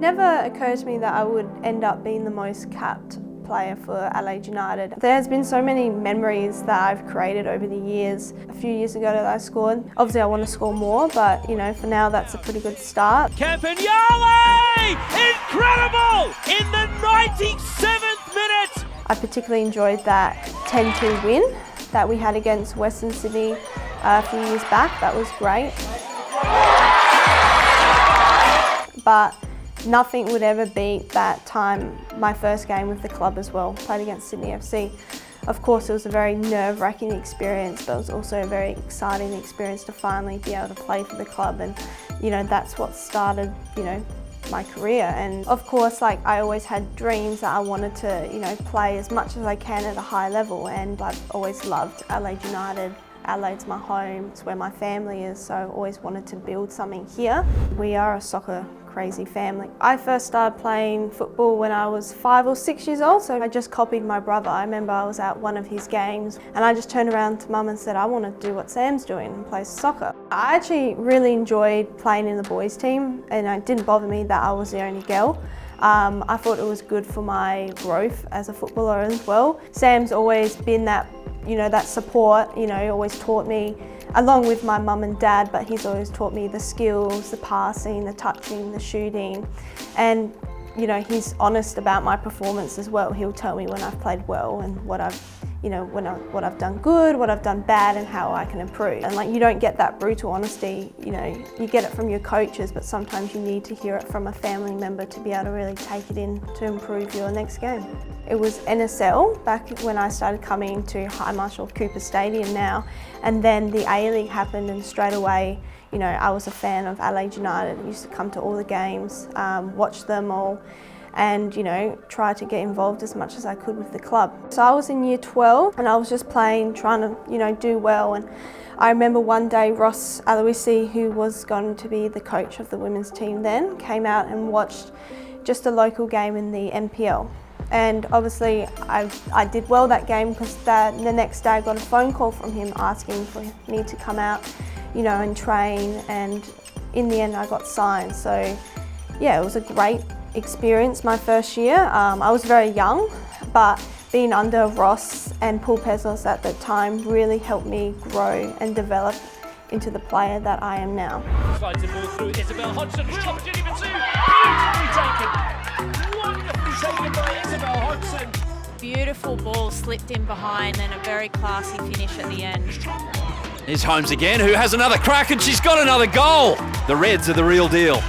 Never occurred to me that I would end up being the most capped player for Adelaide United. There's been so many memories that I've created over the years. A few years ago that I scored. Obviously I want to score more, but you know, for now that's a pretty good start. Campagnale! Incredible! In the 97th minute! I particularly enjoyed that 10-2 win that we had against Western Sydney a few years back. That was great. But nothing would ever beat that time, my first game with the club as well, played against Sydney FC. Of course, it was a very nerve-wracking experience, but it was also a very exciting experience to finally be able to play for the club, and you know, that's what started, you know, my career. And of course, like, I always had dreams that I wanted to, you know, play as much as I can at a high level, and I've always loved Adelaide United. Adelaide's my home, it's where my family is, so I always wanted to build something here. We are a soccer crazy family. I first started playing football when I was 5 or 6 years old, so I just copied my brother. I remember I was at one of his games and I just turned around to Mum and said, I want to do what Sam's doing and play soccer. I actually really enjoyed playing in the boys team, and it didn't bother me that I was the only girl. I thought it was good for my growth as a footballer as well. Sam's always been that, you know, that support, you know, he always taught me, along with my mum and dad, but he's always taught me the skills, the passing, the touching, the shooting. And, you know, he's honest about my performance as well. He'll tell me when I've played well and what I've, you know, what I've done good, what I've done bad, and how I can improve. And like, you don't get that brutal honesty, you know, you get it from your coaches, but sometimes you need to hear it from a family member to be able to really take it in to improve your next game. It was NSL back when I started coming to High Marshall Cooper Stadium now, and then the A-League happened, and straight away, you know, I was a fan of Adelaide United. I used to come to all the games, watch them all, and you know, try to get involved as much as I could with the club. So I was in year 12 and I was just playing, trying to, you know, do well. And I remember one day Ross Aloisi, who was going to be the coach of the women's team then, came out and watched just a local game in the NPL. And obviously I did well that game, because the next day I got a phone call from him asking for me to come out, you know, and train, and in the end I got signed. So yeah, it was a great experience my first year. I was very young, but being under Ross and Paul Pesos at the time really helped me grow and develop into the player that I am now. Slides the ball through Isabel Hodgson, real opportunity for two, beautifully taken. Wonderfully taken by Isabel Hodgson. Beautiful ball slipped in behind, and a very classy finish at the end. Here's Holmes again, who has another crack, and she's got another goal. The Reds are the real deal.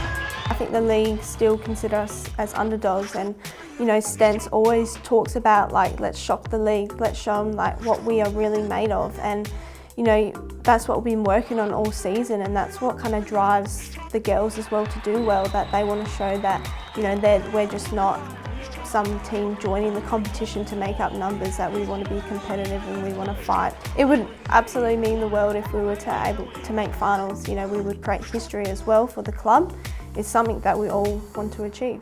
I think the league still consider us as underdogs, and you know, Stents always talks about, like, let's shock the league, let's show them like what we are really made of, and you know, that's what we've been working on all season, and that's what kind of drives the girls as well to do well, that they want to show that, you know, we're just not some team joining the competition to make up numbers, that we want to be competitive and we want to fight. It would absolutely mean the world if we were able to make finals. You know, we would create history as well for the club. It's something that we all want to achieve.